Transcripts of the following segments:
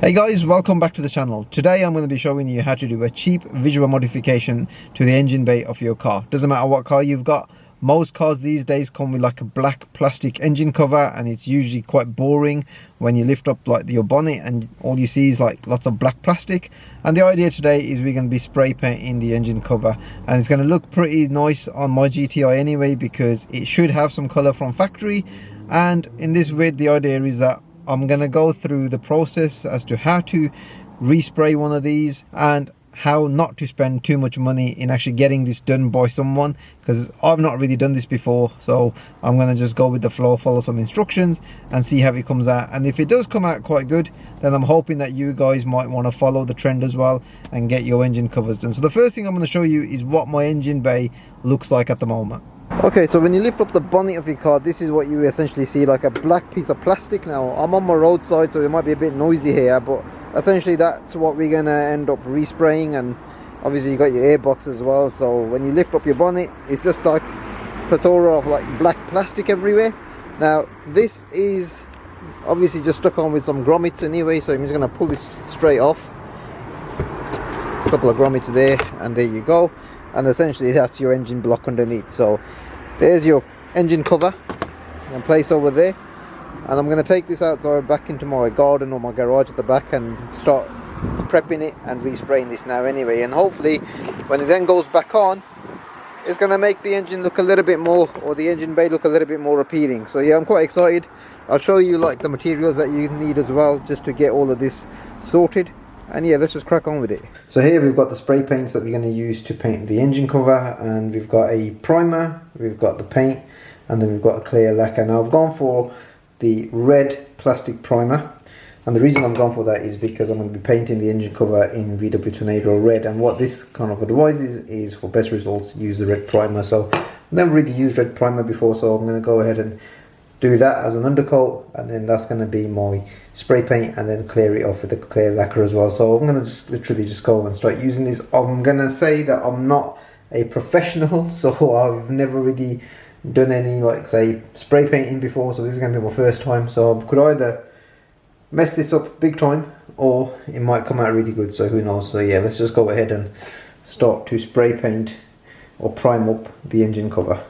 Hey guys, welcome back to the channel. Today I'm going to be showing you how to do a cheap visual modification to the engine bay of your car. Doesn't matter what car you've got. Most cars these days come with like a black plastic engine cover, and it's usually quite boring when you lift up like your bonnet and all you see is like lots of black plastic. And the idea today is we're going to be spray painting the engine cover, and it's going to look pretty nice on my GTI anyway because it should have some color from factory. And in this vid the idea is that I'm going to go through the process as to how to respray one of these and how not to spend too much money in actually getting this done by someone, because I've not really done this before. So I'm going to just go with the flow, follow some instructions and see how it comes out. And if it does come out quite good, then I'm hoping that you guys might want to follow the trend as well and get your engine covers done. So the first thing I'm going to show you is what my engine bay looks like at the moment. Okay, so when you lift up the bonnet of your car, this is what you essentially see, like a black piece of plastic. Now I'm on my roadside, so it might be a bit noisy here, but essentially that's what we're gonna end up respraying. And obviously you got your airbox as well, so when you lift up your bonnet, it's just like plethora of like black plastic everywhere. Now this is obviously just stuck on with some grommets anyway, so I'm just gonna pull this straight off. A couple of grommets there, and there you go. And essentially that's your engine block underneath. So there's your engine cover and place over there, and I'm going to take this outside back into my garden or my garage at the back and start prepping it and respraying this now anyway. And hopefully when it then goes back on, it's going to make the engine look a little bit more, or the engine bay look a little bit more appealing. So yeah, I'm quite excited. I'll show you like the materials that you need as well, just to get all of this sorted. And yeah, let's just crack on with it. So here we've got the spray paints that we're going to use to paint the engine cover, and we've got a primer, we've got the paint, and then we've got a clear lacquer. Now I've gone for the red plastic primer, and the reason I've gone for that is because I'm going to be painting the engine cover in VW Tornado red, and what this kind of advises is for best results use the red primer. So I've never really used red primer before, so I'm going to go ahead and do that as an undercoat, and then that's going to be my spray paint, and then clear it off with the clear lacquer as well. So I'm going to just literally just go and start using this. I'm going to say that I'm not a professional, so I've never really done any like say spray painting before, so this is going to be my first time. So I could either mess this up big time or it might come out really good, so who knows. So yeah, let's just go ahead and start to spray paint or prime up the engine cover.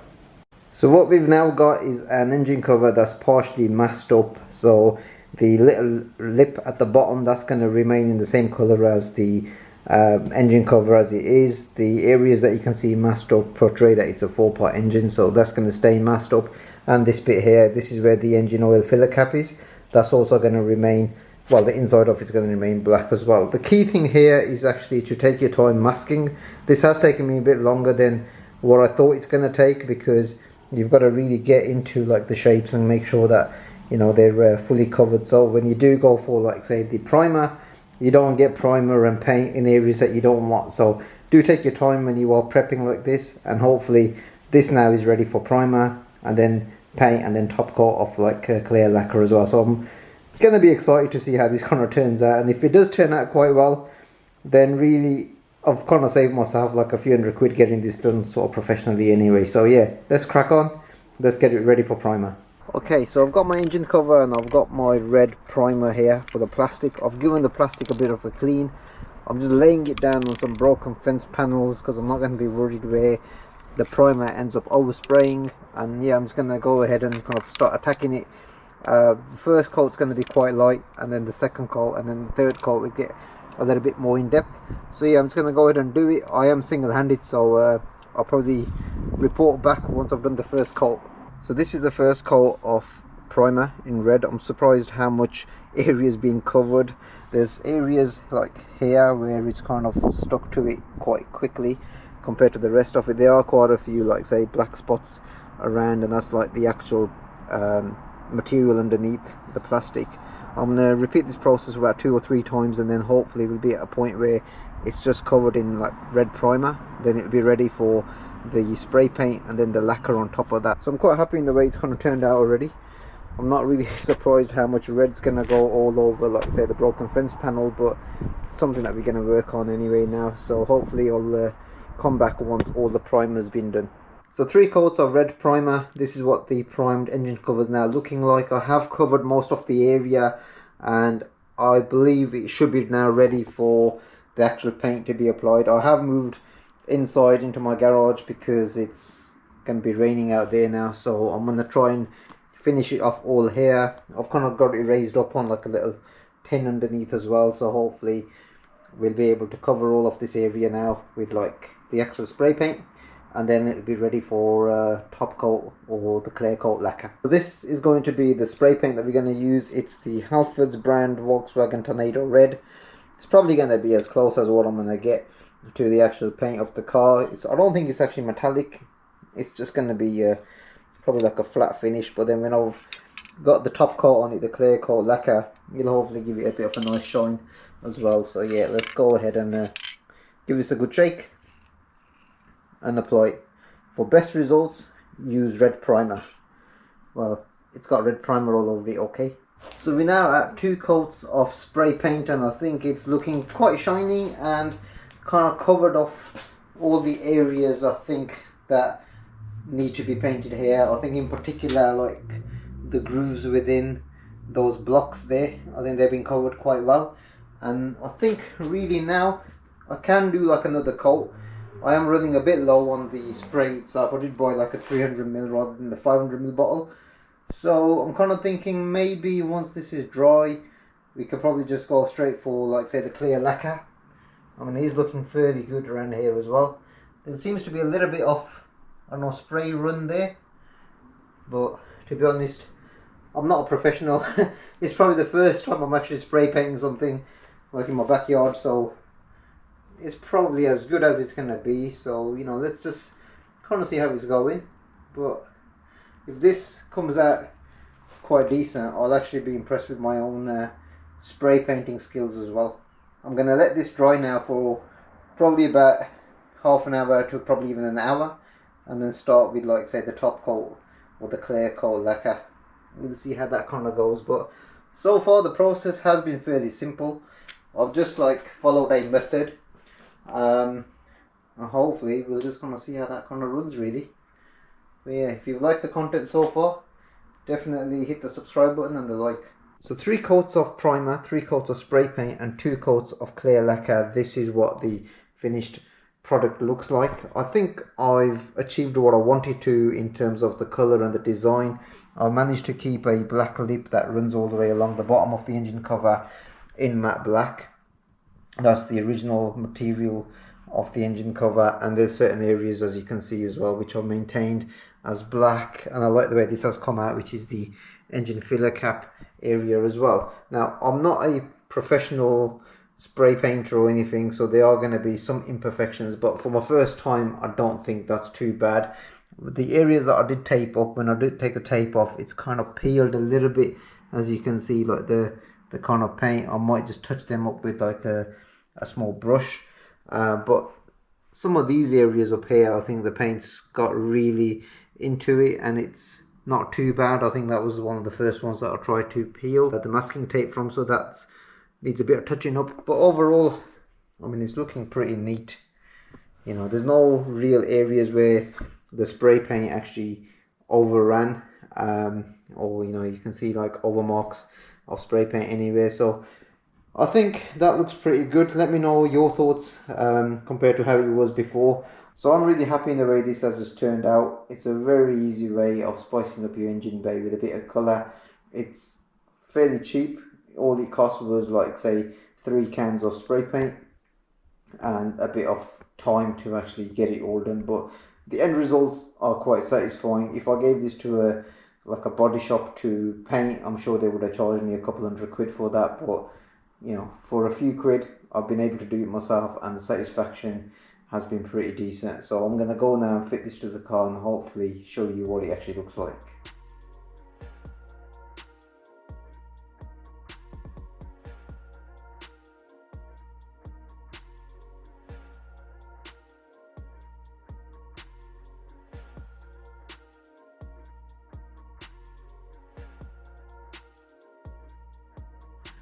So what we've now got is an engine cover that's partially masked up. So the little lip at the bottom, that's going to remain in the same color as the engine cover as it is. The areas that you can see masked up portray that it's a 4-part engine, so that's going to stay masked up. And this bit here, this is where the engine oil filler cap is. That's also going to remain, well, the inside of it's going to remain black as well. The key thing here is actually to take your time masking. This has taken me a bit longer than what I thought it's going to take, because you've got to really get into like the shapes and make sure that you know they're fully covered. So when you do go for like say the primer, you don't get primer and paint in areas that you don't want. So do take your time when you are prepping like this, and hopefully this now is ready for primer and then paint and then top coat of like clear lacquer as well. So I'm gonna be excited to see how this kind of turns out, and if it does turn out quite well, then really I've kind of saved myself like a few £100 getting this done sort of professionally anyway. So yeah, let's crack on. Let's get it ready for primer. Okay, so I've got my engine cover and I've got my red primer here for the plastic. I've given the plastic a bit of a clean. I'm just laying it down on some broken fence panels because I'm not going to be worried where the primer ends up overspraying. And yeah, I'm just going to go ahead and kind of start attacking it. The first coat's going to be quite light, and then the second coat, and then the third coat will get a little bit more in depth. So yeah, I'm just going to go ahead and do it. I am single-handed, so I'll probably report back once I've done the first coat. So this is the first coat of primer in red. I'm surprised how much area is being covered. There's areas like here where it's kind of stuck to it quite quickly compared to the rest of it. There are quite a few like say black spots around, and that's like the actual material underneath the plastic. I'm going to repeat this process about 2 or 3 times, and then hopefully we'll be at a point where it's just covered in like red primer. Then it'll be ready for the spray paint and then the lacquer on top of that. So I'm quite happy in the way it's kind of turned out already. I'm not really surprised how much red's going to go all over like say the broken fence panel, but something that we're going to work on anyway now. So hopefully I'll come back once all the primer's been done. So 3 coats of red primer. This is what the primed engine cover is now looking like. I have covered most of the area, and I believe it should be now ready for the actual paint to be applied. I have moved inside into my garage because it's going to be raining out there now, so I'm going to try and finish it off all here. I've kind of got it raised up on like a little tin underneath as well, so hopefully we'll be able to cover all of this area now with like the actual spray paint, and then it'll be ready for top coat or the clear coat lacquer. So this is going to be the spray paint that we're going to use. It's the Halfords brand Volkswagen Tornado Red. It's probably going to be as close as what I'm going to get to the actual paint of the car. I don't think it's actually metallic. It's just going to be probably like a flat finish, but then when I've got the top coat on it, the clear coat lacquer, it'll hopefully give it a bit of a nice shine as well. So yeah, let's go ahead and give this a good shake and apply it. For best results, use red primer. Well, it's got red primer all over it, okay. So we're now at 2 coats of spray paint, and I think it's looking quite shiny and kind of covered off all the areas I think that need to be painted here. I think in particular like the grooves within those blocks there, I think they've been covered quite well, and I think really now I can do like another coat. I am running a bit low on the spray itself. I did buy like a 300ml rather than the 500ml bottle, so I'm kind of thinking maybe once this is dry we could probably just go straight for like say the clear lacquer. I mean, he's looking fairly good around here as well. There seems to be a little bit of, I don't know, spray run there, but to be honest, I'm not a professional. It's probably the first time I'm actually spray painting something like in my backyard, so it's probably as good as it's gonna be. So you know, let's just kind of see how it's going. But if this comes out quite decent, I'll actually be impressed with my own spray painting skills as well. I'm gonna let this dry now for probably about half an hour to probably even an hour, and then start with like say the top coat or the clear coat lacquer. We'll see how that kind of goes, but so far the process has been fairly simple. I've just like followed a method, and hopefully we'll just kind of see how that kind of runs really. But yeah, if you've liked the content so far, definitely hit the subscribe button and the like. So 3 coats of primer, 3 coats of spray paint and 2 coats of clear lacquer. This is what the finished product looks like. I think I've achieved what I wanted to in terms of the colour and the design. I managed to keep a black lip that runs all the way along the bottom of the engine cover in matte black. That's the original material of the engine cover, and there's certain areas, as you can see as well, which are maintained as black, and I like the way this has come out, which is the engine filler cap area as well. Now, I'm not a professional spray painter or anything, so there are going to be some imperfections, but for my first time I don't think that's too bad. The areas that I did tape up, when I did take the tape off, it's kind of peeled a little bit, as you can see, like the kind of paint. I might just touch them up with like a small brush, but some of these areas up here, I think the paint's got really into it and it's not too bad. I think that was one of the first ones that I tried to peel the masking tape from, so that needs a bit of touching up, but overall I mean it's looking pretty neat. You know, there's no real areas where the spray paint actually overran, or you know, you can see like overmarks of spray paint anywhere. So I think that looks pretty good. Let me know your thoughts compared to how it was before. So I'm really happy in the way this has just turned out. It's a very easy way of spicing up your engine bay with a bit of colour. It's fairly cheap. All it cost was like say 3 cans of spray paint and a bit of time to actually get it all done, but the end results are quite satisfying. If I gave this to a body shop to paint, I'm sure they would have charged me a couple £100 for that, but you know, for a few quid I've been able to do it myself and the satisfaction has been pretty decent. So I'm going to go now and fit this to the car and hopefully show you what it actually looks like.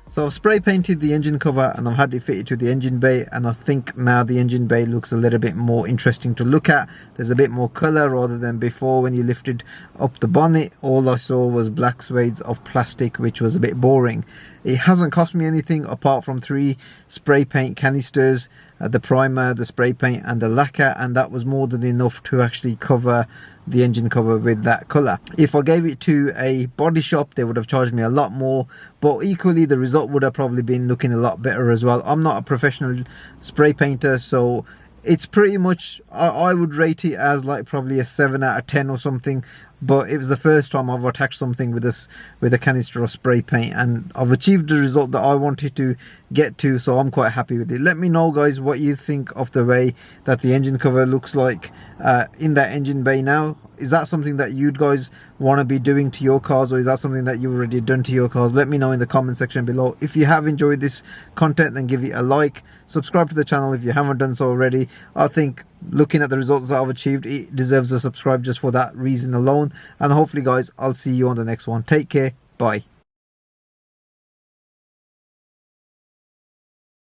So I've spray painted the engine cover and I've had it fitted to the engine bay, and I think now the engine bay looks a little bit more interesting to look at. There's a bit more colour rather than before when you lifted up the bonnet. All I saw was black swathes of plastic, which was a bit boring. It hasn't cost me anything apart from 3 spray paint canisters, the primer, the spray paint and the lacquer, and that was more than enough to actually cover the engine cover with that color. If I gave it to a body shop, they would have charged me a lot more, but equally the result would have probably been looking a lot better as well. I'm not a professional spray painter, so it's pretty much, I would rate it as like probably a 7 out of 10 or something. But it was the first time I've attached something with a canister of spray paint, and I've achieved the result that I wanted to get to, so I'm quite happy with it. Let me know, guys, what you think of the way that the engine cover looks like in that engine bay now. Is that something that you guys want to be doing to your cars, or is that something that you've already done to your cars? Let me know in the comment section below. If you have enjoyed this content, then give it a like, subscribe to the channel if you haven't done so already. I think looking at the results that I've achieved, it deserves a subscribe just for that reason alone. And hopefully, guys, I'll see you on the next one. Take care. Bye.